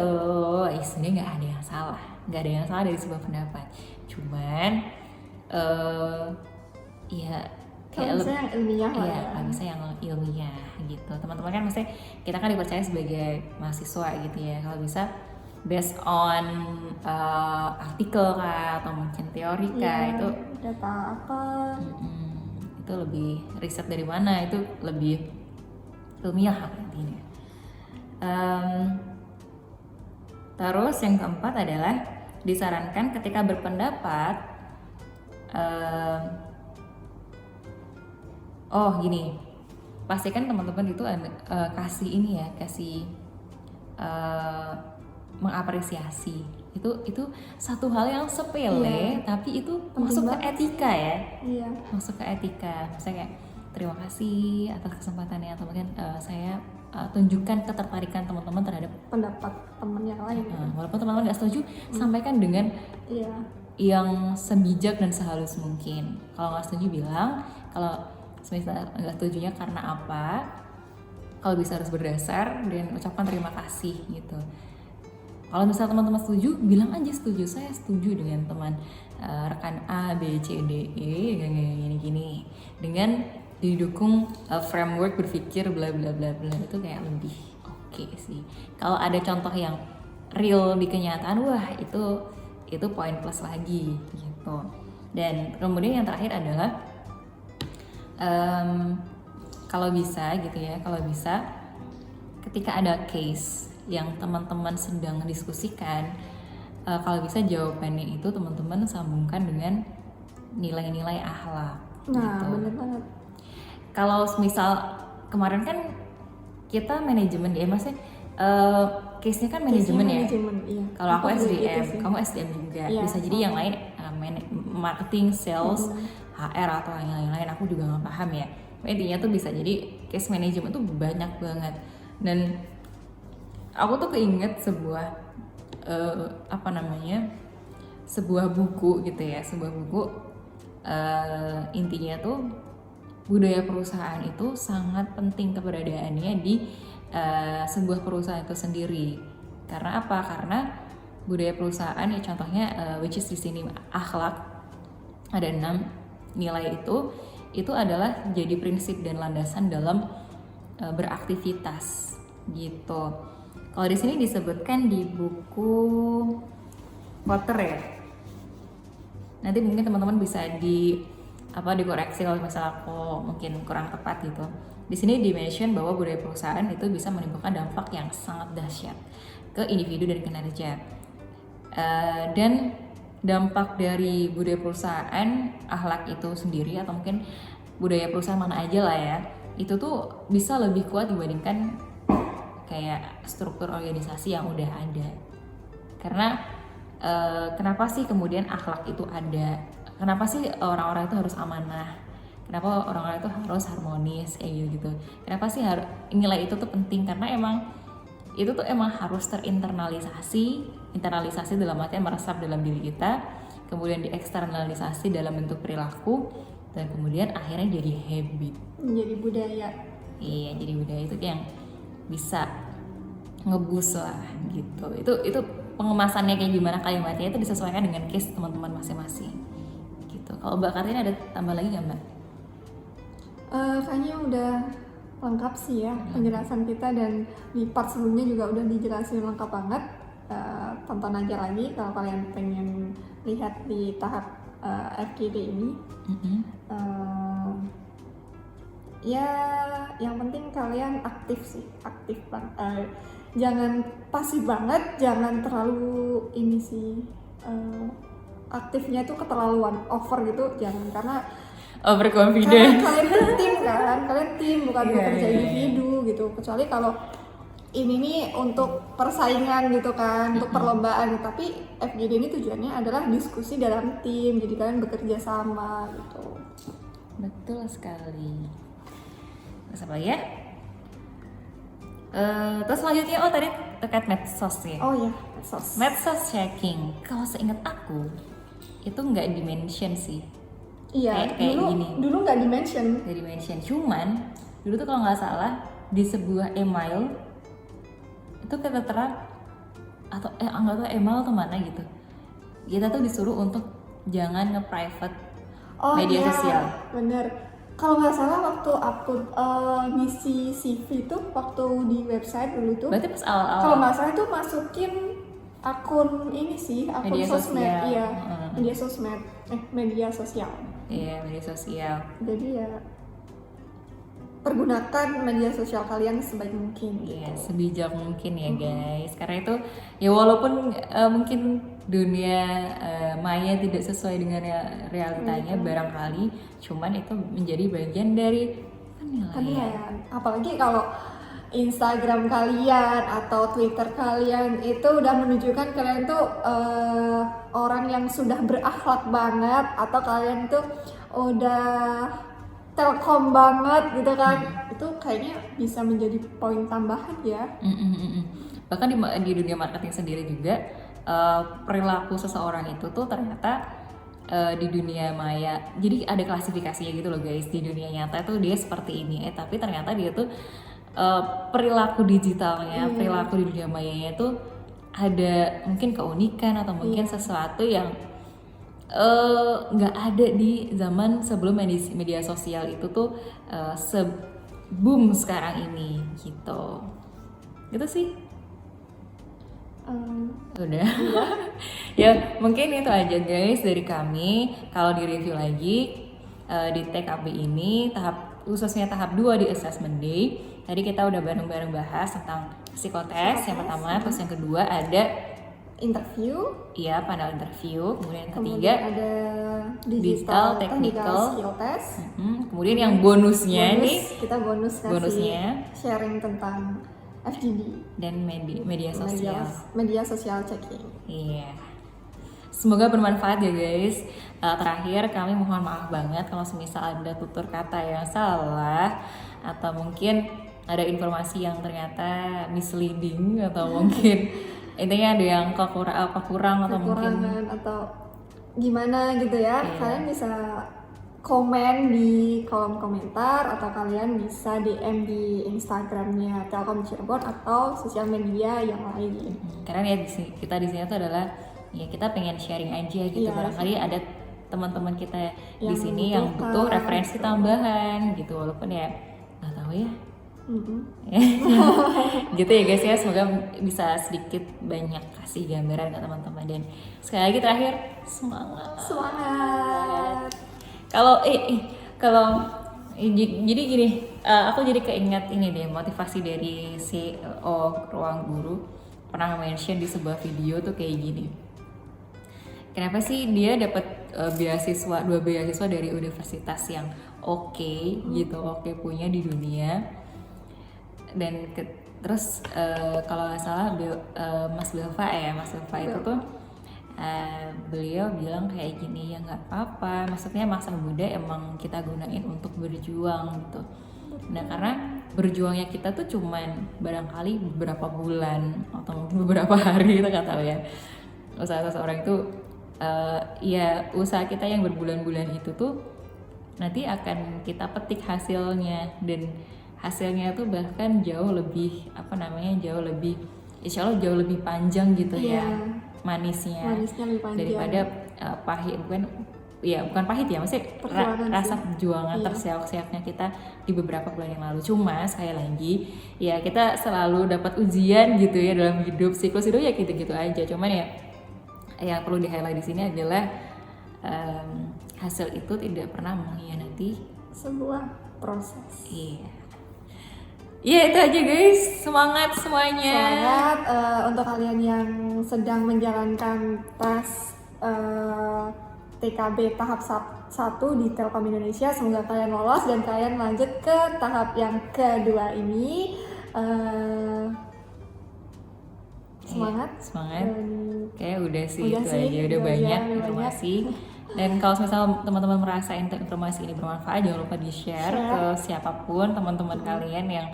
sebenarnya nggak ada yang salah dari sebuah pendapat. Cuman ya kayak bisa yang ilmiah lah ya. Bisa yang ilmiah gitu. Teman-teman kan kita kan dipercaya sebagai mahasiswa gitu ya. Kalau bisa based on artikel kah atau mungkin teori kah, Iya, itu data apa? itu lebih riset dari mana, itu lebih ilmiah intinya. Terus yang keempat adalah disarankan ketika berpendapat, gini, pastikan teman-teman itu kasih ini ya, kasih mengapresiasi. Itu satu hal yang sepele, tapi itu masuk ke etika ya. Iya. Masuk ke etika. Misalnya kayak terima kasih atas kesempatannya, atau mungkin saya tunjukkan ketertarikan teman-teman terhadap Pendapat teman yang lain. walaupun teman-teman nggak setuju, sampaikan dengan Iya. yang sebijak dan sehalus mungkin. Kalau nggak setuju bilang, kalau misalnya nggak setujunya karena apa, kalau bisa harus berdasar dan ucapkan terima kasih gitu. Kalau misalnya teman-teman setuju, bilang aja setuju, saya setuju dengan teman rekan A, B, C, D, E gini dengan didukung framework berpikir bla bla bla bla, itu kayak lebih oke sih. Kalau ada contoh yang real di kenyataan, wah itu poin plus lagi gitu. Dan kemudian yang terakhir adalah kalau bisa ketika ada case yang teman-teman sedang diskusikan, kalau bisa jawabannya itu teman-teman sambungkan dengan nilai-nilai akhlak. Nah, gitu. bener banget. Kalau misal kemarin kan kita manajemen ya, maksudnya case-nya kan manajemen ya. Iya. Kalau aku juga SDM, gitu sih. kamu SDM juga. Iya, Bisa jadi yang lain marketing, sales, HR atau yang lain. Aku juga nggak paham ya. Intinya tuh bisa jadi case management tuh banyak banget. Dan aku tuh keinget sebuah sebuah buku gitu ya, sebuah buku intinya tuh budaya perusahaan itu sangat penting keberadaannya di sebuah perusahaan itu sendiri. Karena apa? Karena budaya perusahaan ya contohnya which is di sini akhlak, ada 6 nilai itu adalah jadi prinsip dan landasan dalam beraktivitas gitu. Kalau di sini disebutkan di buku Potter ya. Nanti mungkin teman-teman bisa dikoreksi kalau misalnya aku mungkin kurang tepat gitu. Di sini di-mention bahwa budaya perusahaan itu bisa menimbulkan dampak yang sangat dahsyat ke individu dan kinerja. Dan dampak dari budaya perusahaan, akhlak itu sendiri atau mungkin budaya perusahaan mana aja lah ya, itu tuh bisa lebih kuat dibandingkan kayak struktur organisasi yang udah ada. Karena kenapa sih kemudian akhlak itu ada? Kenapa sih orang-orang itu harus amanah? Kenapa orang-orang itu harus harmonis kayak gitu? Kenapa sih nilai itu tuh penting? Karena itu tuh emang harus internalisasi dalam artian meresap dalam diri kita, kemudian dieksternalisasi dalam bentuk perilaku, dan kemudian akhirnya jadi habit. Jadi budaya. Iya, jadi budaya itu yang bisa ngebus lah gitu. Itu pengemasannya kayak gimana kalimatnya itu disesuaikan dengan case teman-teman masing-masing gitu. Kalau Mbak Kartina ada tambah lagi nggak Mbak? Kayaknya udah lengkap sih ya penjelasan kita, dan di part sebelumnya juga udah dijelasin lengkap banget. Tonton aja lagi kalau kalian pengen lihat di tahap FGD ini. Ya yang penting kalian aktif banget, jangan pasif banget, jangan terlalu ini sih, aktifnya tuh keterlaluan over gitu, jangan, karena Overconfident. kalian kan tim bukan bekerja individu gitu. Kecuali kalau ini nih untuk persaingan gitu kan, untuk perlombaan, tapi FGD ini tujuannya adalah diskusi dalam tim, jadi kalian bekerja sama gitu. Betul sekali. Terus apa ya? Terus selanjutnya tadi terkait medsos ya. Oh ya, medsos. Medsos checking. Kalau seingat aku itu nggak di-mention sih. Iya, kayak gini. Dulu nggak di-mention. Nggak di-mention. Cuman dulu tuh kalau nggak salah di sebuah email itu tertera atau nggak tahu email atau mana gitu. Kita tuh disuruh untuk jangan nge-private media sosial. Bener. Kalau nggak salah waktu upload ngisi CV itu waktu di website dulu tuh. Berarti pas awal-awal. Kalau nggak salah itu masukin akun ini sih, akun Media sosmed, sosial. iya, Mm. media sosmed, media sosial. Iya, media sosial. Jadi ya pergunakan media sosial kalian sebaik mungkin. Iya, Gitu. sebijak mungkin ya guys. Karena itu ya walaupun mungkin dunia maya tidak sesuai dengan realitanya barangkali, cuman itu menjadi bagian dari penilaian. Penilaian. Apalagi kalau Instagram kalian atau Twitter kalian itu udah menunjukkan kalian tuh orang yang sudah berakhlak banget, atau kalian tuh udah telkom banget gitu kan. Itu kayaknya bisa menjadi poin tambahan ya. Bahkan di dunia marketing sendiri juga perilaku seseorang itu tuh ternyata di dunia maya, jadi ada klasifikasinya gitu loh guys. Di dunia nyata tuh dia seperti ini, tapi ternyata dia tuh perilaku digitalnya, perilaku di dunia mayanya tuh ada mungkin keunikan atau mungkin sesuatu yang nggak ada di zaman sebelum media sosial itu tuh boom sekarang ini gitu. Gitu sih. Udah. Ya mungkin itu aja guys dari kami. Kalau di review lagi di TKB ini khususnya tahap 2 di assessment day, tadi kita udah bareng-bareng bahas tentang psikotes yang pertama, terus yang kedua ada Interview, iya panel interview, kemudian yang kemudian ketiga ada digital technical skill test. kemudian yang bonusnya Bonus, nih kita kasih bonusnya sharing tentang FGD, dan media sosial. media sosial checking. Iya. Semoga bermanfaat ya guys. Terakhir kami mohon maaf banget kalau semisal ada tutur kata yang salah atau mungkin ada informasi yang ternyata misleading atau mungkin intinya ada yang kurang atau mungkin Kekurangan atau gimana gitu ya. Iya. Kalian bisa komen di kolom komentar, atau kalian bisa DM di Instagramnya Telkom Cirebon atau sosial media yang lain. karena ya kita di sini tuh adalah ya kita pengen sharing aja gitu. Iya, Barangkali ada teman-teman kita di Yang sini yang membutuhkan, butuh referensi gitu. tambahan gitu, walaupun ya nggak tahu ya. Mhm. Gitu ya guys ya, semoga bisa sedikit banyak kasih gambaran ke teman-teman. Dan sekali lagi terakhir semangat. Kalau jadi gini, aku jadi keinget ini deh, motivasi dari CEO Ruang Guru pernah mention di sebuah video tuh kayak gini. Kenapa sih dia dapat dua beasiswa dari universitas yang oke gitu, oke punya di dunia. Dan terus kalau nggak salah Mas Belva itu tuh beliau bilang kayak gini, ya nggak apa-apa, maksudnya masa muda emang kita gunain untuk berjuang gitu. Nah karena berjuangnya kita tuh cuman barangkali beberapa bulan atau mungkin beberapa hari, kita nggak tahu ya. Usaha seseorang itu ya usaha kita yang berbulan-bulan itu tuh nanti akan kita petik hasilnya, dan hasilnya tuh bahkan jauh lebih insya Allah jauh lebih panjang gitu ya, manisnya lebih panjang daripada pahit, bukan pahit ya, maksudnya rasa perjuangan terseok-seoknya kita di beberapa bulan yang lalu. Cuma sekali lagi ya kita selalu dapat ujian gitu ya dalam hidup, siklus hidup ya gitu-gitu aja. Cuman ya yang perlu di-highlight di sini adalah hasil itu tidak pernah mengkhianati sebuah proses. Iya itu aja guys, semangat semuanya. Semangat untuk kalian yang sedang menjalankan tes TKB tahap 1 di Telkom Indonesia. Semoga kalian lolos dan kalian lanjut ke tahap yang kedua ini. Semangat. Kayak udah sih itu aja, udah banyak informasi. Dan kalau misalnya teman-teman merasa informasi ini bermanfaat, jangan lupa di-share ke siapapun teman-teman kalian yang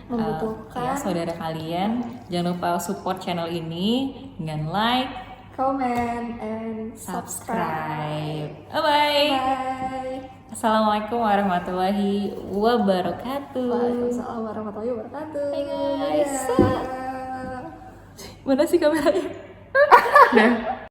membutuhkan, saudara kalian. Jangan lupa support channel ini dengan like, comment, and subscribe. Bye-bye. Bye. Assalamualaikum warahmatullahi wabarakatuh. Waalaikumsalam warahmatullahi wabarakatuh. Hai guys. Dadah. Mana sih kameranya? Udah.